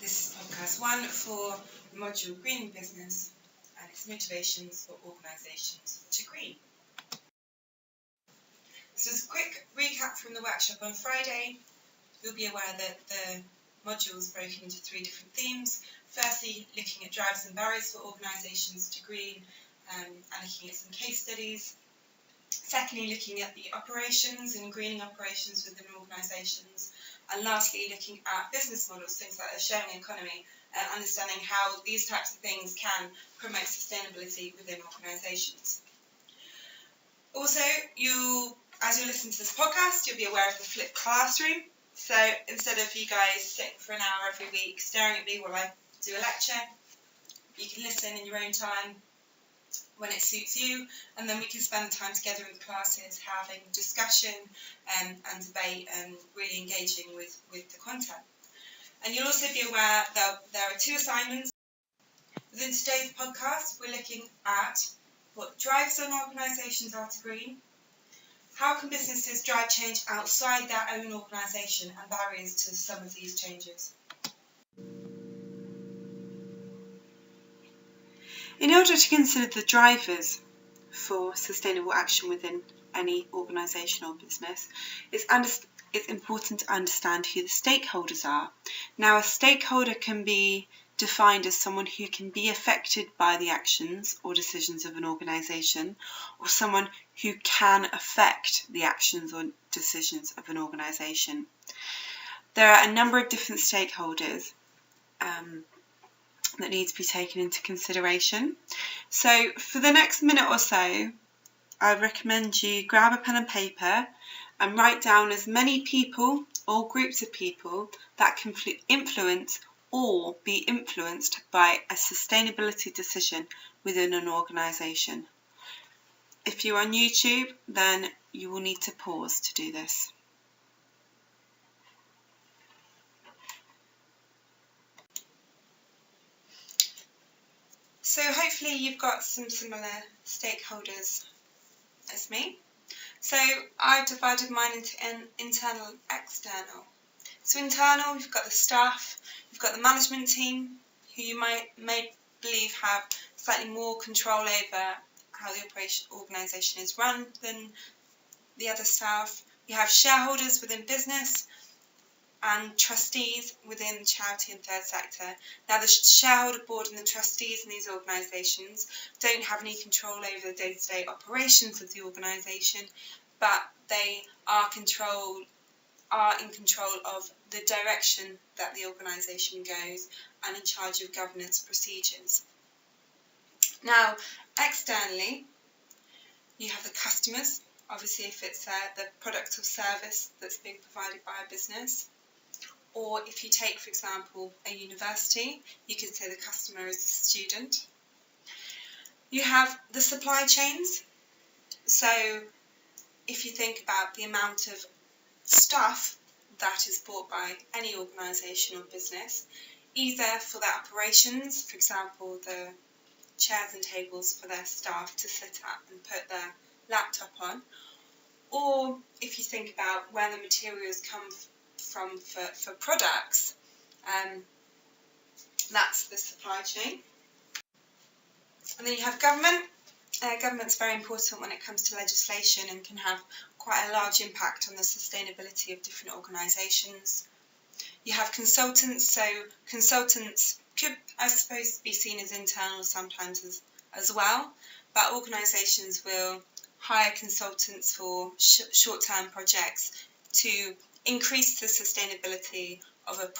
This is podcast 1 for the module Green Business and its motivations for organisations to green. So as a quick recap from the workshop on Friday, you'll be aware that the module is broken into 3 different themes. Firstly, looking at drivers and barriers for organisations to green and looking at some case studies. Secondly, looking at the operations and greening operations within organisations. And lastly, looking at business models, things like the sharing economy, and understanding how these types of things can promote sustainability within organisations. Also, as you listen to this podcast, you'll be aware of the flipped classroom. So instead of you guys sitting for an hour every week staring at me while I do a lecture, you can listen in your own time when it suits you, and then we can spend the time together in classes having discussion and debate and really engaging with the content. And you'll also be aware that there are 2 assignments. Within today's podcast, we're looking at what drives on organisations are to green, how can businesses drive change outside their own organisation, and barriers to some of these changes. In order to consider the drivers for sustainable action within any organisation or business, it's important to understand who the stakeholders are. Now, a stakeholder can be defined as someone who can be affected by the actions or decisions of an organisation, or someone who can affect the actions or decisions of an organisation. There are a number of different stakeholders that need to be taken into consideration. So for the next minute or so, I recommend you grab a pen and paper and write down as many people or groups of people that can influence or be influenced by a sustainability decision within an organisation. If you're on YouTube, then you will need to pause to do this. So hopefully you've got some similar stakeholders as me. So I've divided mine into internal and external. So internal, you've got the staff, you've got the management team, who you may believe have slightly more control over how the organisation is run than the other staff. You have shareholders within business, and trustees within charity and third sector. Now, the shareholder board and the trustees in these organisations don't have any control over the day-to-day operations of the organisation, but they are in control of the direction that the organisation goes and in charge of governance procedures. Now, externally, you have the customers, obviously if it's the product or service that's being provided by a business. Or if you take, for example, a university, you could say the customer is the student. You have the supply chains. So if you think about the amount of stuff that is bought by any organisation or business, either for their operations, for example, the chairs and tables for their staff to sit at and put their laptop on, or if you think about where the materials come from for products, that's the supply chain. And then you have government. Government's very important when it comes to legislation and can have quite a large impact on the sustainability of different organisations. You have consultants, so consultants could, I suppose, be seen as internal sometimes as well, but organisations will hire consultants for short-term projects to increase the sustainability of a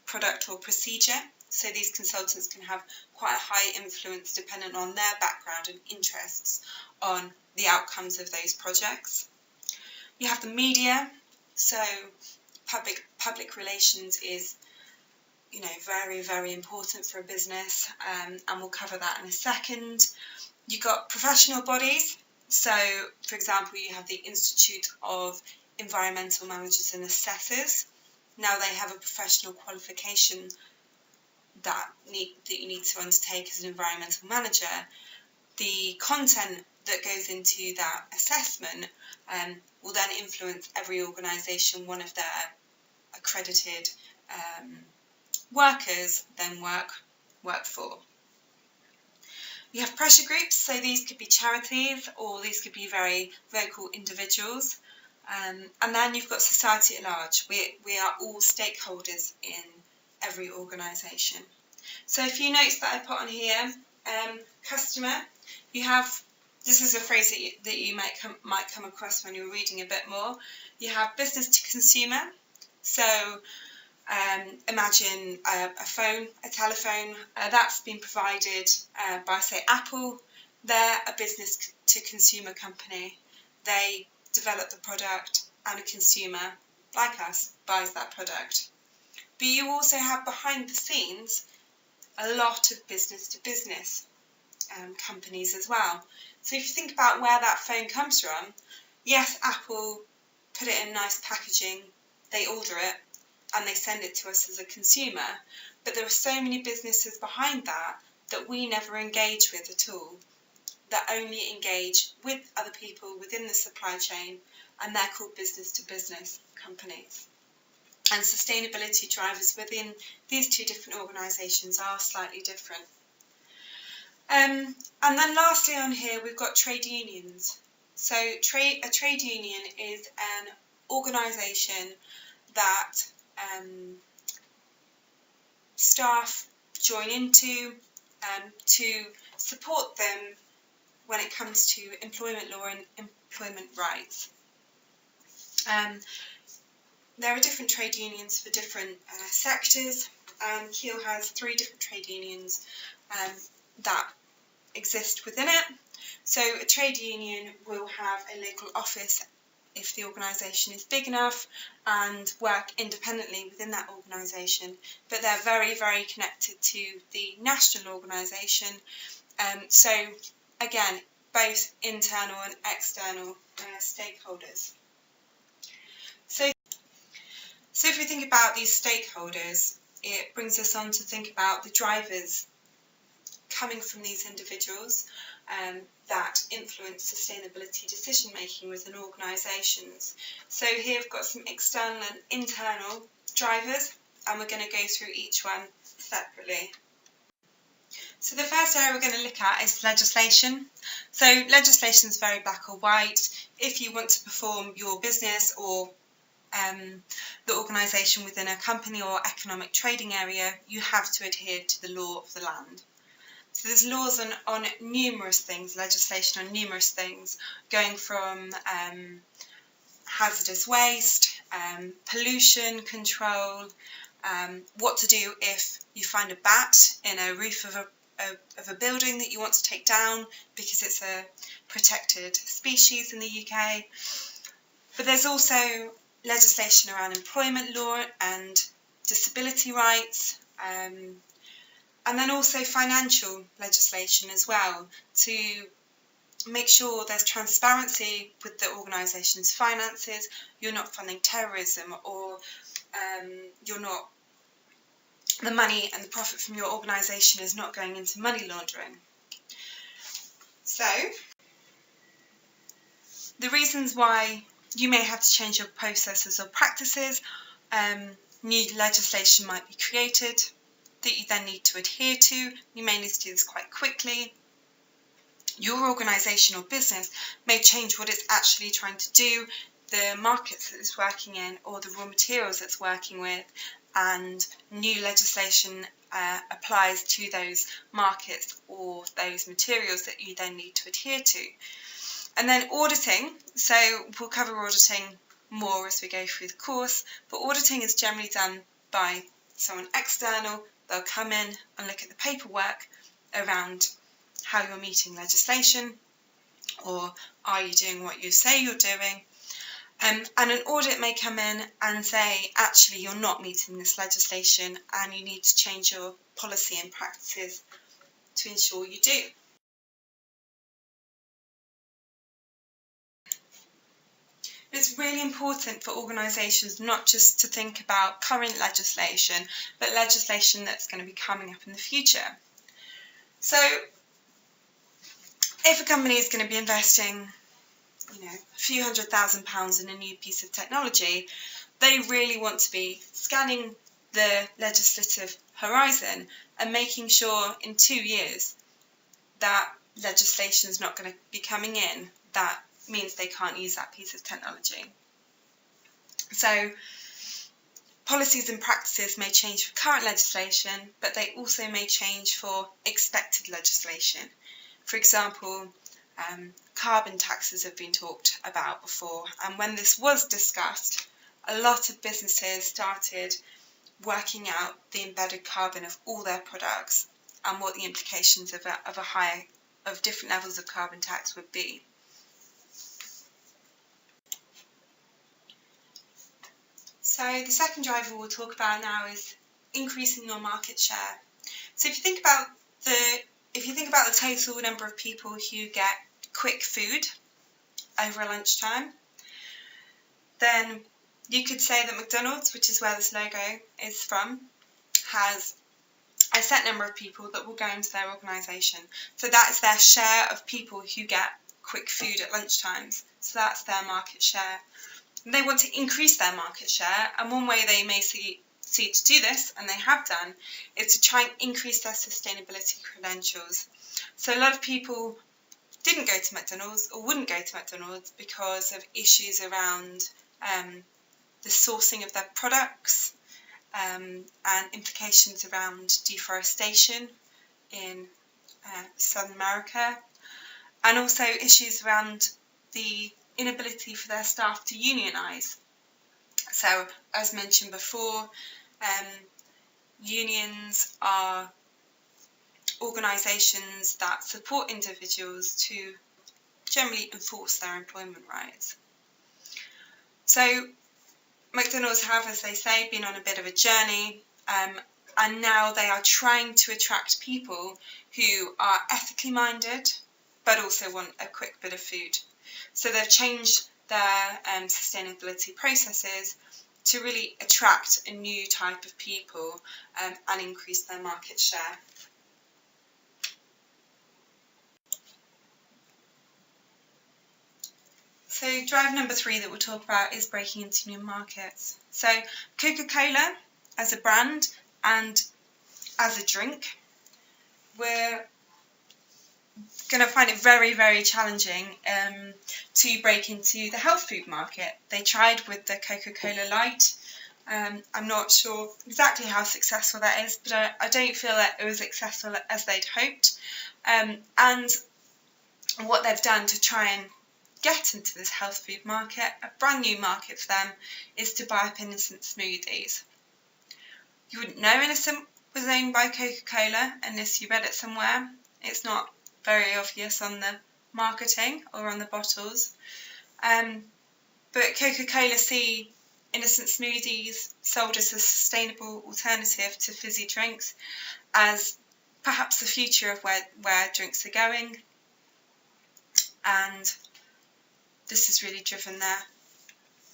product or procedure. So these consultants can have quite a high influence dependent on their background and interests on the outcomes of those projects. You have the media. So public relations is very, very important for a business, and we'll cover that in a second. You've got professional bodies. So, for example, you have the Institute of Environmental Managers and Assessors. Now they have a professional qualification that you need to undertake as an environmental manager. The content that goes into that assessment will then influence every organisation. One of their accredited workers then work for. You have pressure groups, so these could be charities or these could be very vocal individuals. And then you've got society at large. We are all stakeholders in every organisation. So a few notes that I put on here. Customer, this is a phrase that you might come across when you're reading a bit more. You have business to consumer. So imagine a telephone that's been provided by, say, Apple. They're a business to consumer company. They develop the product and a consumer, like us, buys that product. But you also have behind the scenes a lot of business to business companies as well. So if you think about where that phone comes from, yes, Apple put it in nice packaging, they order it, and they send it to us as a consumer, but there are so many businesses behind that we never engage with at all, that only engage with other people within the supply chain, and they're called business to business companies. And sustainability drivers within these two different organisations are slightly different. And then lastly on here we've got trade unions. So a trade union is an organisation that staff join into to support them when it comes to employment law and employment rights. There are different trade unions for different sectors, and Keele has 3 different trade unions that exist within it. So a trade union will have a local office if the organisation is big enough and work independently within that organisation, but they're very, very connected to the national organisation. So again, both internal and external stakeholders. So if we think about these stakeholders, it brings us on to think about the drivers coming from these individuals that influence sustainability decision making within organisations. So here we've got some external and internal drivers, and we're going to go through each one separately. So the first area we're going to look at is legislation. So legislation is very black or white. If you want to perform your business or the organisation within a company or economic trading area, you have to adhere to the law of the land. So there's laws on numerous things, legislation on numerous things, going from hazardous waste, pollution control, what to do if you find a bat in a roof of a building that you want to take down because it's a protected species in the UK. But there's also legislation around employment law and disability rights, and then also financial legislation as well, to make sure there's transparency with the organisation's finances. You're not funding terrorism, or the money and the profit from your organisation is not going into money laundering. So the reasons why you may have to change your processes or practices, new legislation might be created that you then need to adhere to. You may need to do this quite quickly. Your organisation or business may change what it's actually trying to do, the markets that it's working in, or the raw materials it's working with, and new legislation applies to those markets or those materials that you then need to adhere to. And then auditing, so we'll cover auditing more as we go through the course, but auditing is generally done by someone external. They'll come in and look at the paperwork around how you're meeting legislation, or are you doing what you say you're doing. And an audit may come in and say, actually, you're not meeting this legislation and you need to change your policy and practices to ensure you do. It's really important for organisations not just to think about current legislation, but legislation that's going to be coming up in the future. So if a company is going to be investing, a few £100,000 in a new piece of technology, they really want to be scanning the legislative horizon and making sure in 2 years that legislation is not going to be coming in that means they can't use that piece of technology. So policies and practices may change for current legislation, but they also may change for expected legislation. For example, carbon taxes have been talked about before, and when this was discussed, a lot of businesses started working out the embedded carbon of all their products and what the implications of different levels of carbon tax would be. So the second driver we'll talk about now is increasing your market share. So if you think about the total number of people who get quick food over lunchtime, then you could say that McDonald's, which is where this logo is from, has a set number of people that will go into their organisation. So that's their share of people who get quick food at lunchtimes. So that's their market share. And they want to increase their market share, and one way they may see to do this, and they have done, is to try and increase their sustainability credentials. So a lot of people didn't go to McDonald's or wouldn't go to McDonald's because of issues around the sourcing of their products and implications around deforestation in Southern America, and also issues around the inability for their staff to unionise. So, as mentioned before, unions are organisations that support individuals to generally enforce their employment rights. So McDonald's have, as they say, been on a bit of a journey, and now they are trying to attract people who are ethically minded but also want a quick bit of food. So they've changed their sustainability processes to really attract a new type of people and increase their market share. So drive number 3 that we'll talk about is breaking into new markets. So Coca-Cola as a brand and as a drink, we're going to find it very, very challenging to break into the health food market. They tried with the Coca-Cola Light. I'm not sure exactly how successful that is, but I don't feel that it was successful as they'd hoped. And what they've done to try and get into this health food market, a brand new market for them, is to buy up Innocent Smoothies. You wouldn't know Innocent was owned by Coca-Cola unless you read it somewhere. It's not very obvious on the marketing or on the bottles. But Coca-Cola see Innocent Smoothies sold as a sustainable alternative to fizzy drinks as perhaps the future of where drinks are going. And this has really driven their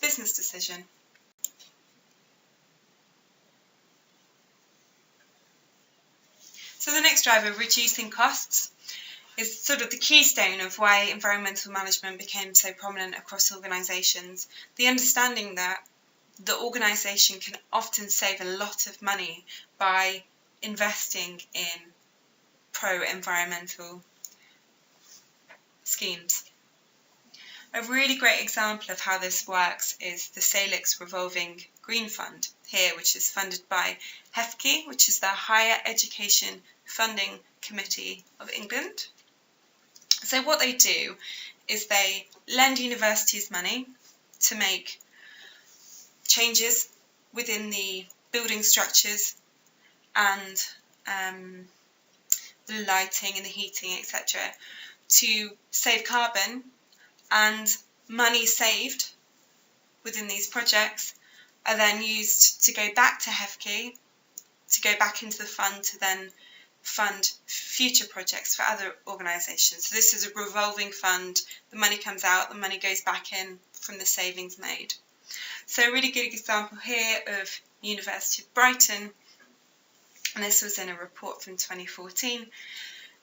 business decision. So the next driver, reducing costs, is sort of the keystone of why environmental management became so prominent across organisations. The understanding that the organisation can often save a lot of money by investing in pro-environmental schemes. A really great example of how this works is the Salix Revolving Green Fund here, which is funded by HEFCE, which is the Higher Education Funding Committee of England. So what they do is they lend universities money to make changes within the building structures and the lighting and the heating, etc., to save carbon, and money saved within these projects are then used to go back to HEFCE, to go back into the fund to then fund future projects for other organisations. So this is a revolving fund. The money comes out, the money goes back in from the savings made. So a really good example here of University of Brighton, and this was in a report from 2014,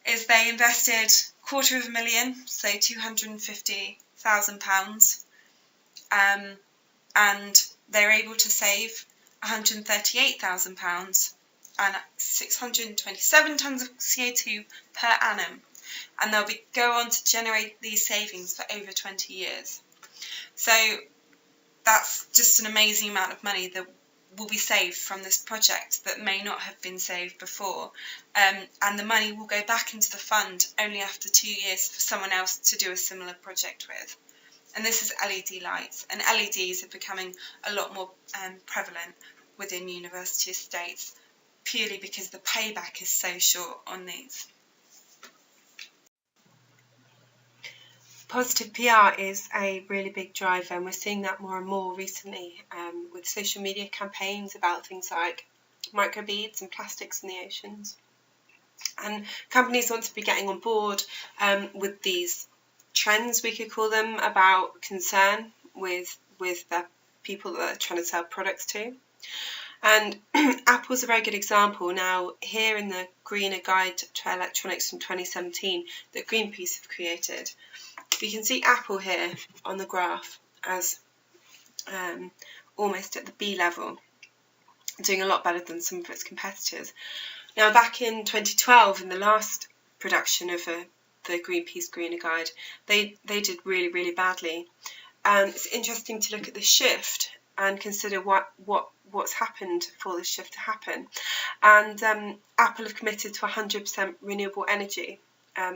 is they invested £250,000, so £250,000, and they were able to save £138,000 and 627 tonnes of CO2 per annum, and they'll go on to generate these savings for over 20 years. So that's just an amazing amount of money that will be saved from this project that may not have been saved before, and the money will go back into the fund only after 2 years for someone else to do a similar project with. And this is LED lights, and LEDs are becoming a lot more prevalent within university estates, purely because the payback is so short on these. Positive PR is a really big driver, and we're seeing that more and more recently with social media campaigns about things like microbeads and plastics in the oceans. And companies want to be getting on board with these trends, we could call them, about concern with the people that they're trying to sell products to. And Apple's a very good example. Now, here in the Greener Guide to Electronics from 2017 that Greenpeace have created, we can see Apple here on the graph as almost at the B level, doing a lot better than some of its competitors. Now, back in 2012, in the last production of the Greenpeace Greener Guide, they did really, really badly. And it's interesting to look at the shift and consider what's happened for this shift to happen. And Apple have committed to 100% renewable energy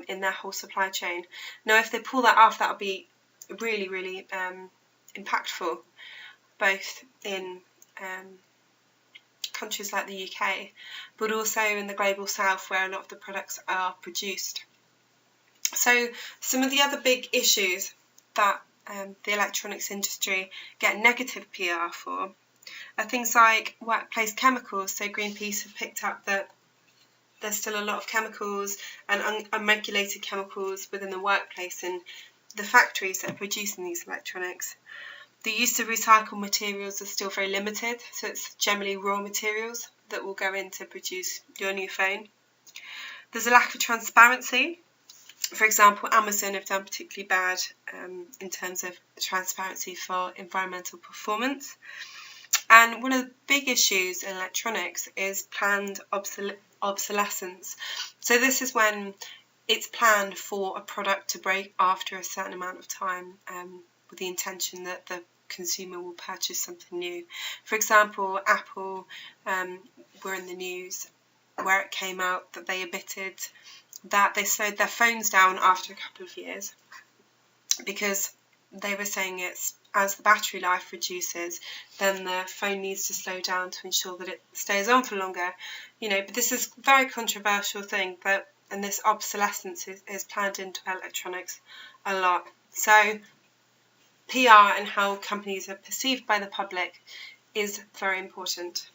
in their whole supply chain. Now, if they pull that off, that'll be really, really impactful, both in countries like the UK, but also in the global south, where a lot of the products are produced. So some of the other big issues that the electronics industry get negative PR for are things like workplace chemicals. So Greenpeace have picked up that there's still a lot of chemicals and unregulated chemicals within the workplace and the factories that are producing these electronics. The use of recycled materials is still very limited, so it's generally raw materials that will go in to produce your new phone. There's a lack of transparency. For example, Amazon have done particularly bad in terms of transparency for environmental performance. And one of the big issues in electronics is planned obsolescence. So this is when it's planned for a product to break after a certain amount of time with the intention that the consumer will purchase something new. For example, Apple were in the news where it came out that they admitted that they slowed their phones down after a couple of years because they were saying it's as the battery life reduces, then the phone needs to slow down to ensure that it stays on for longer. But this is a very controversial thing, and this obsolescence is planned into electronics a lot. So PR and how companies are perceived by the public is very important.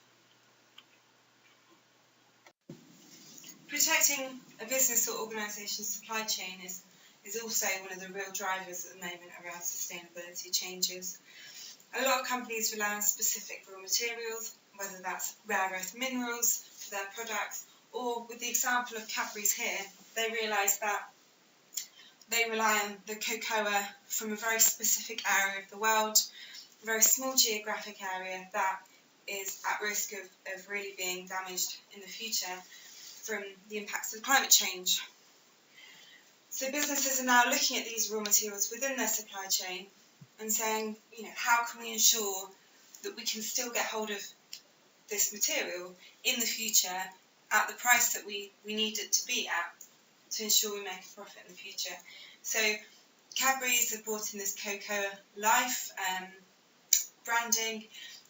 Protecting a business or organisation's supply chain is also one of the real drivers at the moment around sustainability changes. A lot of companies rely on specific raw materials, whether that's rare earth minerals for their products, or with the example of Cadbury's here, they realise that they rely on the cocoa from a very specific area of the world, a very small geographic area that is at risk of really being damaged in the future from the impacts of climate change. So businesses are now looking at these raw materials within their supply chain and saying, how can we ensure that we can still get hold of this material in the future at the price that we need it to be at to ensure we make a profit in the future. So Cadbury's have brought in this Cocoa Life branding.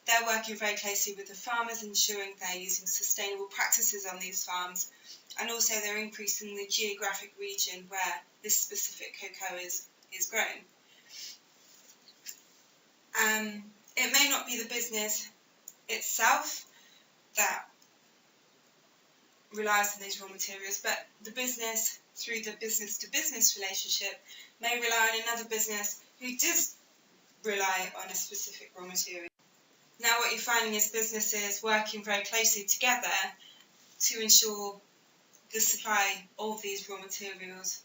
They're working very closely with the farmers, ensuring they're using sustainable practices on these farms, and also they're increasing the geographic region where this specific cocoa is grown. It may not be the business itself that relies on these raw materials, but the business, through the business-to-business relationship, may rely on another business who does rely on a specific raw material. Now what you're finding is businesses working very closely together to ensure the supply of these raw materials,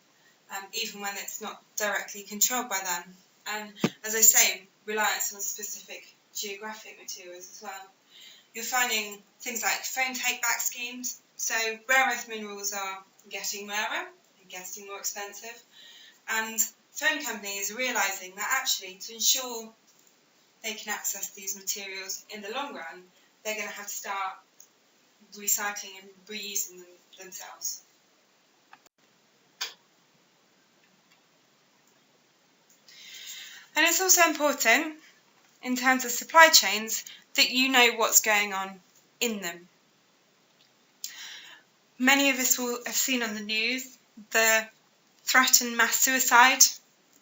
even when it's not directly controlled by them. And as I say, reliance on specific geographic materials as well. You're finding things like phone take-back schemes. So rare earth minerals are getting rarer and getting more expensive. And phone companies are realising that actually to ensure they can access these materials in the long run, they're going to have to start recycling and reusing them themselves. And it's also important, in terms of supply chains, that you know what's going on in them. Many of us will have seen on the news the threatened mass suicide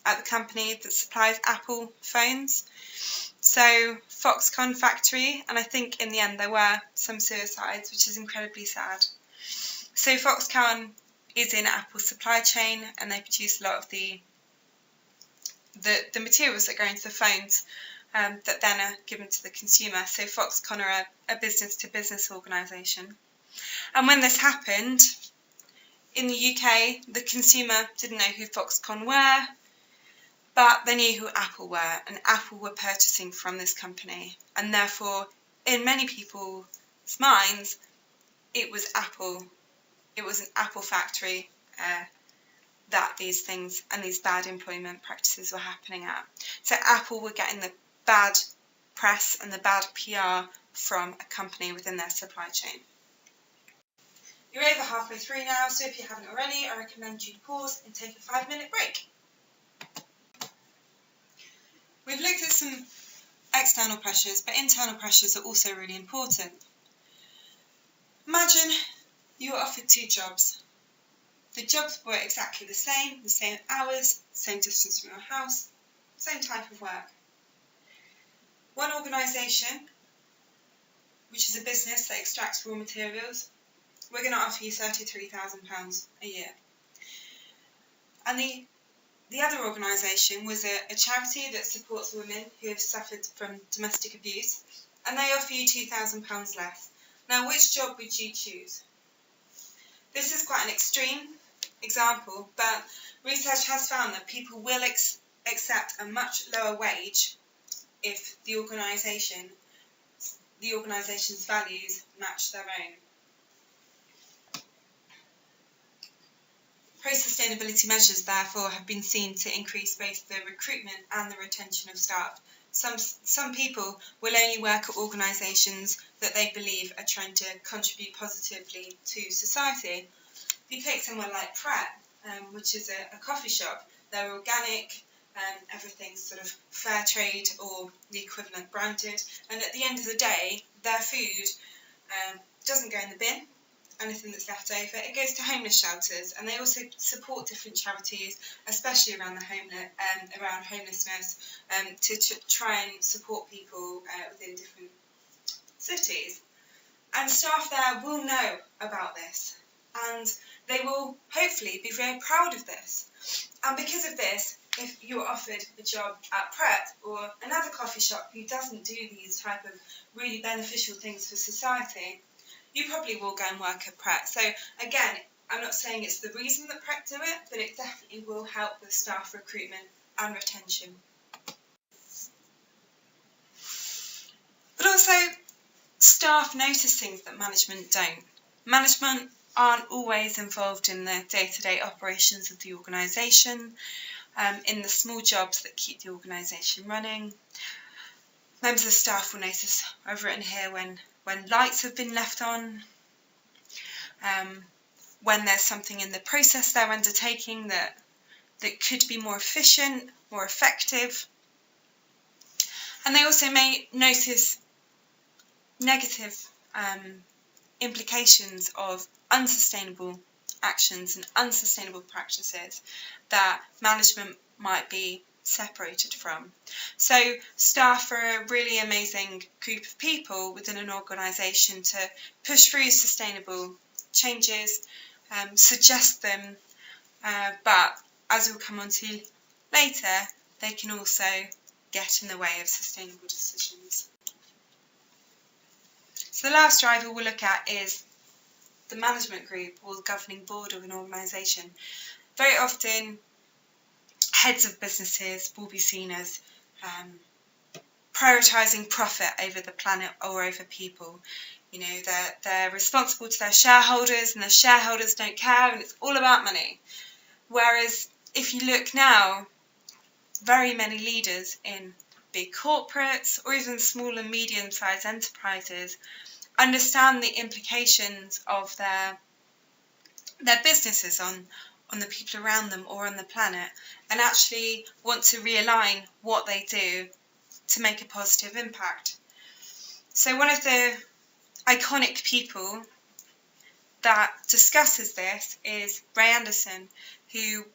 at the company that supplies Apple phones. So Foxconn factory, and I think in the end there were some suicides, which is incredibly sad. So Foxconn is in Apple's supply chain, and they produce a lot of the materials that go into the phones that then are given to the consumer. So Foxconn are a business-to-business organisation. And when this happened, in the UK, the consumer didn't know who Foxconn were, but they knew who Apple were, and Apple were purchasing from this company. And therefore, in many people's minds, it was Apple. It was an Apple factory that these things and these bad employment practices were happening at. So Apple were getting the bad press and the bad PR from a company within their supply chain. You're over halfway through now, so if you haven't already, I recommend you pause and take a 5-minute break. We've looked at some external pressures, but internal pressures are also really important. Imagine you were offered 2 jobs. The jobs were exactly the same hours, same distance from your house, same type of work. One organisation, which is a business that extracts raw materials, we're going to offer you £33,000 a year. And the other organisation was a charity that supports women who have suffered from domestic abuse, and they offer you £2,000 less. Now, which job would you choose? This is quite an extreme example, but research has found that people will accept a much lower wage if the organisation's values match their own. Pro-sustainability measures, therefore, have been seen to increase both the recruitment and the retention of staff. Some people will only work at organisations that they believe are trying to contribute positively to society. If you take somewhere like Pret, which is a coffee shop, they're organic, everything's sort of fair trade or the equivalent branded, and at the end of the day, their food doesn't go in the bin. Anything that's left over, it goes to homeless shelters, and they also support different charities, especially around around homelessness, to try and support people within different cities. And staff there will know about this, and they will hopefully be very proud of this. And because of this, if you're offered a job at Pret or another coffee shop who doesn't do these type of really beneficial things for society, you probably will go and work at Pret. So again, I'm not saying it's the reason that Pret do it, but it definitely will help with staff recruitment and retention. But also, staff notice things that management don't. Management aren't always involved in the day-to-day operations of the organisation, in the small jobs that keep the organisation running. Members of staff will notice, I've written here, when lights have been left on, when there's something in the process they're undertaking that could be more efficient, more effective. And they also may notice negative implications of unsustainable actions and unsustainable practices that management might be separated from. So staff are a really amazing group of people within an organisation to push through sustainable changes, suggest them, but as we'll come on to later, they can also get in the way of sustainable decisions. So the last driver we'll look at is the management group or the governing board of an organisation. Very often, heads of businesses will be seen as prioritising profit over the planet or over people. You know, they're responsible to their shareholders, and the shareholders don't care, and it's all about money. Whereas if you look now, very many leaders in big corporates or even small and medium-sized enterprises understand the implications of their businesses on the people around them or on the planet, and actually want to realign what they do to make a positive impact. So one of the iconic people that discusses this is Ray Anderson, who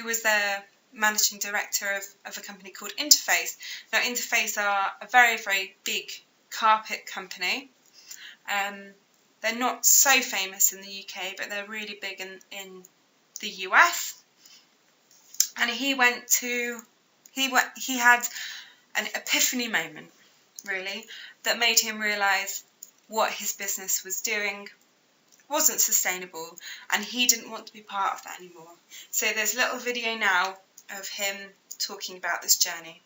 was the managing director of a company called Interface. Now, Interface are a very, very big carpet company. They're not so famous in the UK, but they're really big in the US. And he had an epiphany moment, really, that made him realise what his business was doing wasn't sustainable, and he didn't want to be part of that anymore. So there's a little video now of him talking about this journey.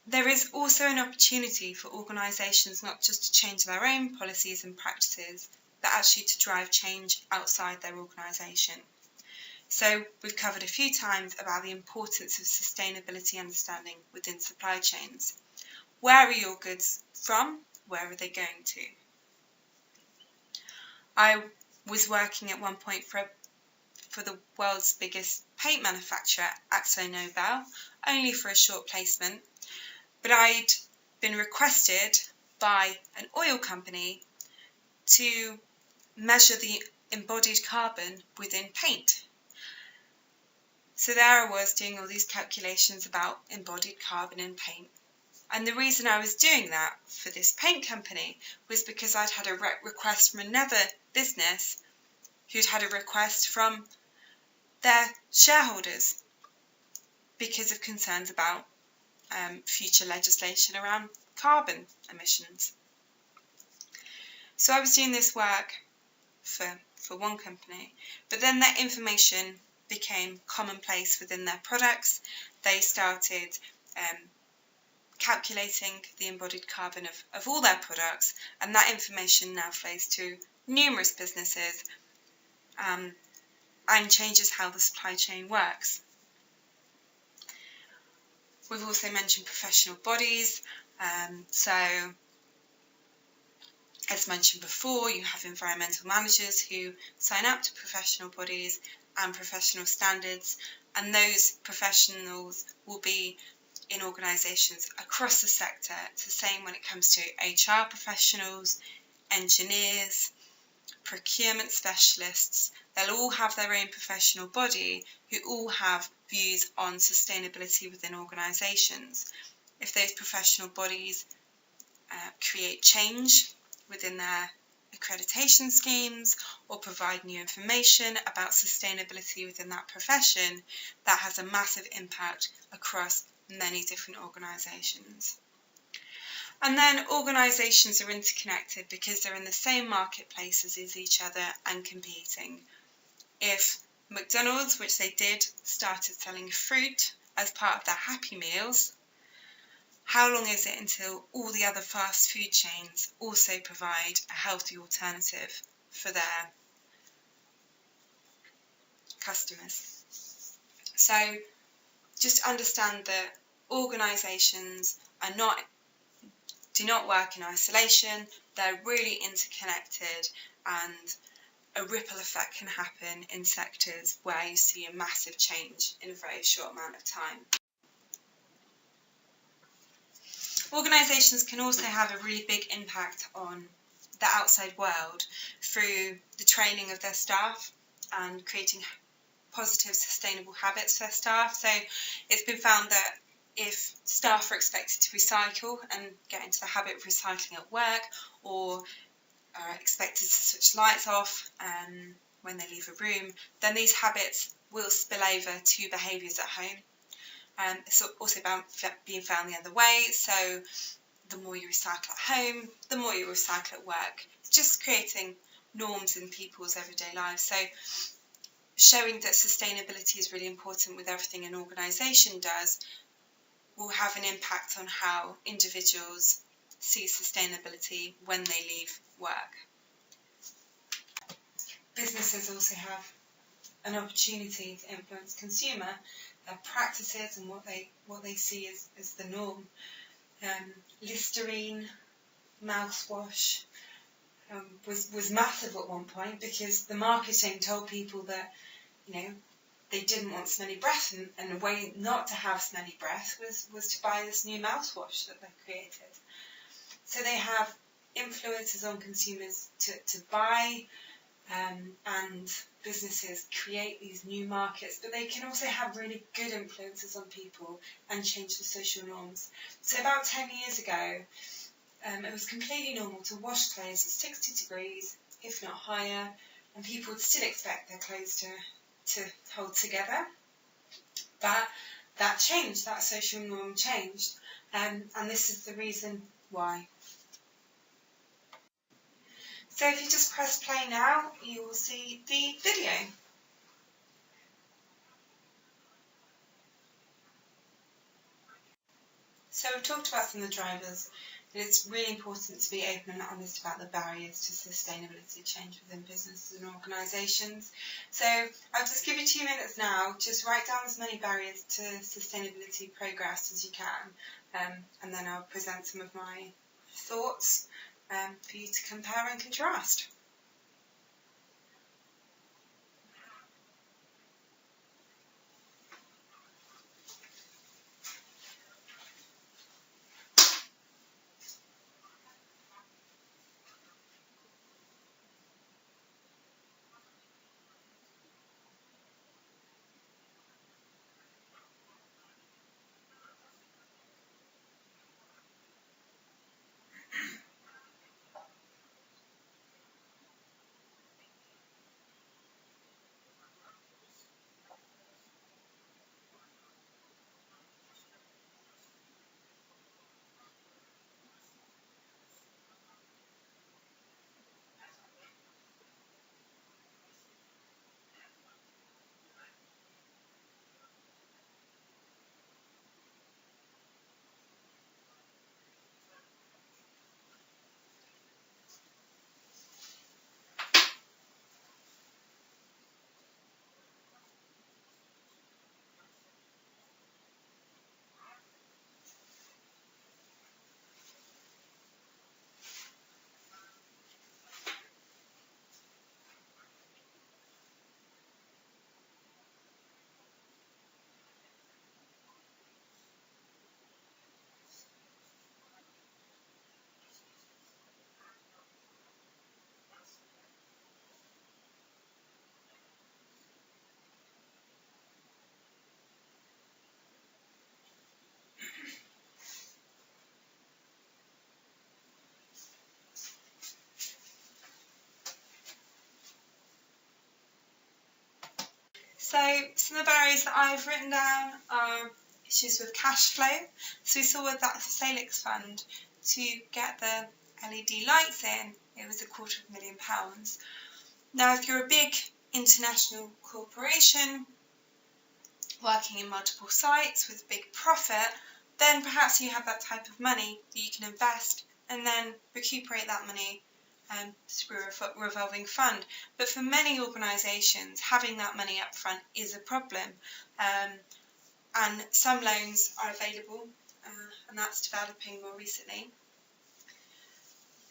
There is also an opportunity for organisations not just to change their own policies and practices, but actually to drive change outside their organisation. So we've covered a few times about the importance of sustainability understanding within supply chains. Where are your goods from? Where are they going to? I was working at one point for the world's biggest paint manufacturer, AkzoNobel, only for a short placement, but I'd been requested by an oil company to measure the embodied carbon within paint. So there I was doing all these calculations about embodied carbon in paint. And the reason I was doing that for this paint company was because I'd had a request from another business who'd had a request from their shareholders because of concerns about future legislation around carbon emissions. So I was doing this work for one company, but then that information became commonplace within their products. They started calculating the embodied carbon of all their products, and that information now flows to numerous businesses and changes how the supply chain works. We've also mentioned professional bodies. So, as mentioned before, you have environmental managers who sign up to professional bodies and professional standards, and those professionals will be in organisations across the sector. It's the same when it comes to HR professionals, engineers, procurement specialists. They'll all have their own professional body who all have views on sustainability within organisations. If those professional bodies create change within their accreditation schemes or provide new information about sustainability within that profession, that has a massive impact across many different organisations. And then organisations are interconnected because they're in the same marketplaces as each other and competing. If McDonald's, which they did, started selling fruit as part of their Happy Meals, how long is it until all the other fast food chains also provide a healthy alternative for their customers? So just understand that organisations do not work in isolation. They're really interconnected, and a ripple effect can happen in sectors where you see a massive change in a very short amount of time. Organisations can also have a really big impact on the outside world through the training of their staff and creating positive, sustainable habits for their staff. So it's been found that if staff are expected to recycle and get into the habit of recycling at work, or are expected to switch lights off when they leave a room, then these habits will spill over to behaviours at home. It's also about being found the other way. So the more you recycle at home, the more you recycle at work. It's just creating norms in people's everyday lives. So showing that sustainability is really important with everything an organisation does will have an impact on how individuals see sustainability when they leave work. Businesses also have an opportunity to influence consumer practices and what they see as the norm. Listerine, mouthwash was massive at one point because the marketing told people that, they didn't want smelly breath, and a way not to have smelly breath was to buy this new mouthwash that they created. So they have influences on consumers to buy, and businesses create these new markets, but they can also have really good influences on people and change the social norms. So about 10 years ago, it was completely normal to wash clothes at 60 degrees, if not higher, and people would still expect their clothes to hold together. But that changed, that social norm changed, and this is the reason why. So if you just press play now, you will see the video. So we've talked about some of the drivers, that it's really important to be open and honest about the barriers to sustainability change within businesses and organisations. So I'll just give you 2 minutes now, just write down as many barriers to sustainability progress as you can, and then I'll present some of my thoughts for you to compare and contrast. So some of the barriers that I've written down are issues with cash flow. So we saw with that Salix fund, to get the LED lights in, it was £250,000. Now if you're a big international corporation working in multiple sites with big profit, then perhaps you have that type of money that you can invest and then recuperate that money through a revolving fund. But for many organisations, having that money up front is a problem, and some loans are available, and that's developing more recently.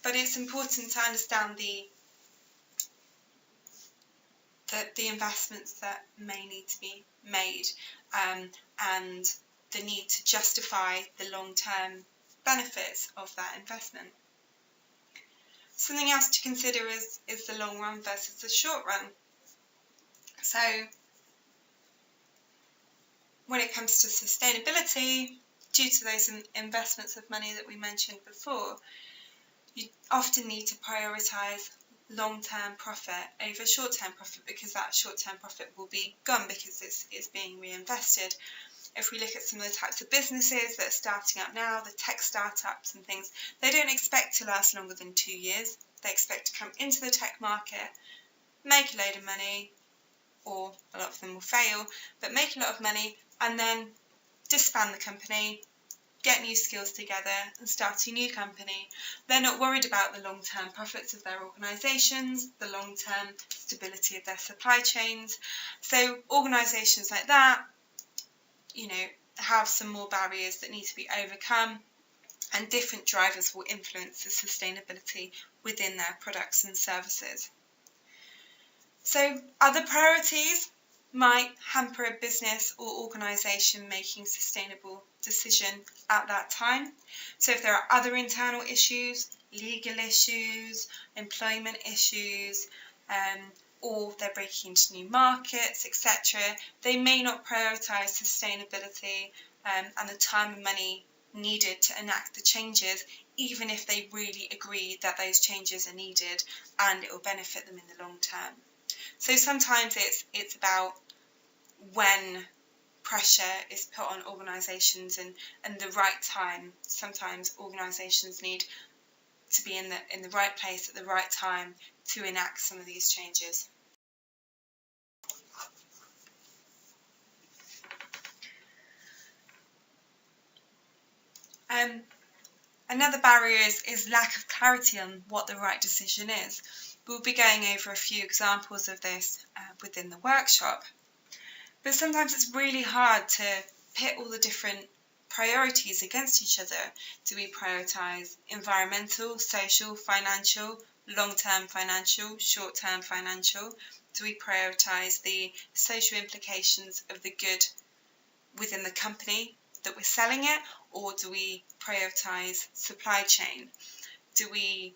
But it's important to understand the investments that may need to be made, and the need to justify the long-term benefits of that investment. Something else to consider is the long run versus the short run. So when it comes to sustainability, due to those investments of money that we mentioned before, you often need to prioritise long-term profit over short-term profit, because that short-term profit will be gone because it's being reinvested. if we look at some of the types of businesses that are starting up now, the tech startups and things, they don't expect to last longer than 2 years. They expect to come into the tech market, make a load of money, or a lot of them will fail, but make a lot of money and then disband the company, get new skills together and start a new company. They're not worried about the long-term profits of their organisations, the long-term stability of their supply chains. So organisations like that, have some more barriers that need to be overcome, and different drivers will influence the sustainability within their products and services. So other priorities might hamper a business or organisation making sustainable decision at that time. So if there are other internal issues, legal issues, employment issues, or they're breaking into new markets, etc., they may not prioritise sustainability and the time and money needed to enact the changes, even if they really agree that those changes are needed and it will benefit them in the long term. So sometimes it's about when pressure is put on organisations and the right time. Sometimes organisations need to be in the right place at the right time to enact some of these changes. Another barrier is lack of clarity on what the right decision is. We'll be going over a few examples of this within the workshop. But sometimes it's really hard to pit all the different priorities against each other. Do we prioritise environmental, social, financial, long-term financial, short-term financial? Do we prioritise the social implications of the good within the company that we're selling it, or do we prioritise supply chain? Do we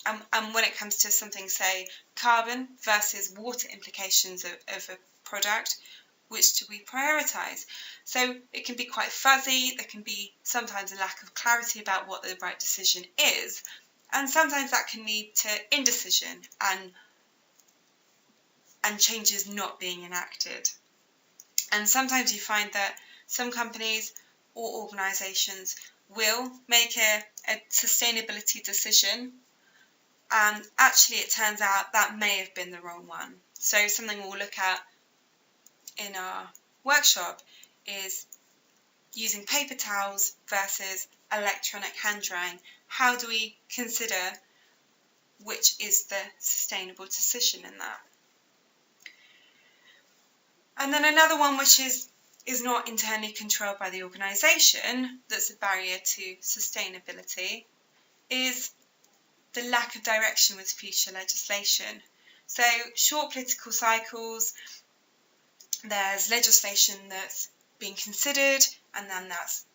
and when it comes to something, say, carbon versus water implications of a product, which do we prioritise? So it can be quite fuzzy, there can be sometimes a lack of clarity about what the right decision is, and sometimes that can lead to indecision and changes not being enacted. And sometimes you find that some companies or organisations will make a sustainability decision, and actually it turns out that may have been the wrong one. So something we'll look at in our workshop is using paper towels versus electronic hand drying. How do we consider which is the sustainable decision in that? And then another one which is not internally controlled by the organisation, that's a barrier to sustainability, is the lack of direction with future legislation. So short political cycles, there's legislation that's being considered and then that's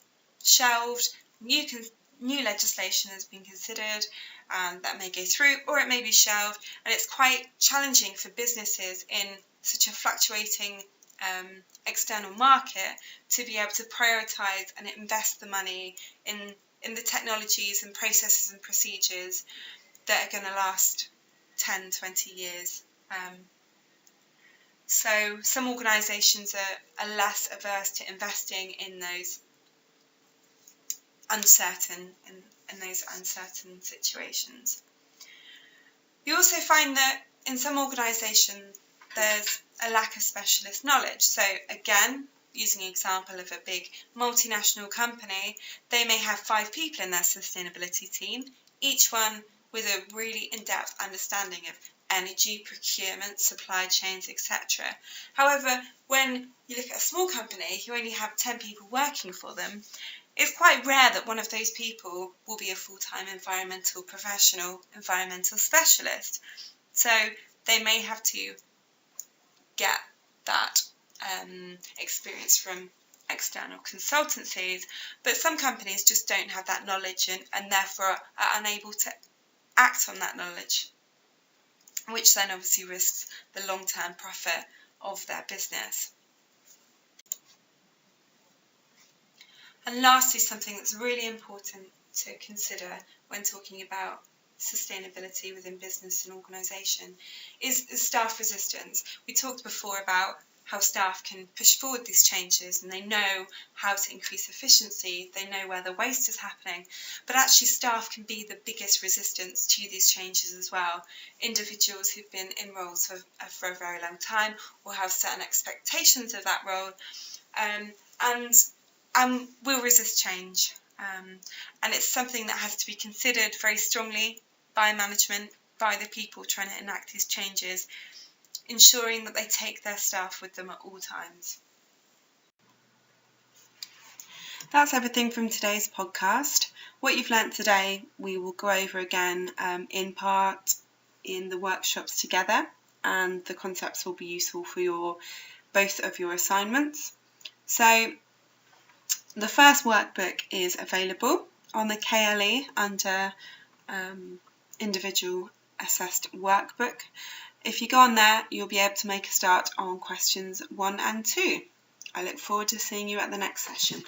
shelved. New legislation has been considered and that may go through, or it may be shelved, and it's quite challenging for businesses in such a fluctuating external market to be able to prioritise and invest the money in the technologies and processes and procedures that are going to last 10, 20 years. So some organisations are less averse to investing in those uncertain situations. You also find that in some organisations there's a lack of specialist knowledge. So again, using an example of a big multinational company, they may have 5 people in their sustainability team, each one with a really in-depth understanding of energy, procurement, supply chains, etc. However, when you look at a small company who only have 10 people working for them, it's quite rare that one of those people will be a full-time environmental professional, environmental specialist. So they may have to get that experience from external consultancies, but some companies just don't have that knowledge and therefore are unable to act on that knowledge, which then obviously risks the long-term profit of their business. And lastly, something that's really important to consider when talking about sustainability within business and organisation is staff resistance. We talked before about how staff can push forward these changes, and they know how to increase efficiency, they know where the waste is happening, but actually staff can be the biggest resistance to these changes as well. Individuals who've been in roles for a very long time will have certain expectations of that role, and will resist change. And it's something that has to be considered very strongly by management, by the people trying to enact these changes, ensuring that they take their staff with them at all times. That's everything from today's podcast. What you've learnt today we will go over again in part in the workshops together, and the concepts will be useful for both of your assignments. So the first workbook is available on the KLE under individual assessed workbook. If you go on there, you'll be able to make a start on questions 1 and 2. I look forward to seeing you at the next session.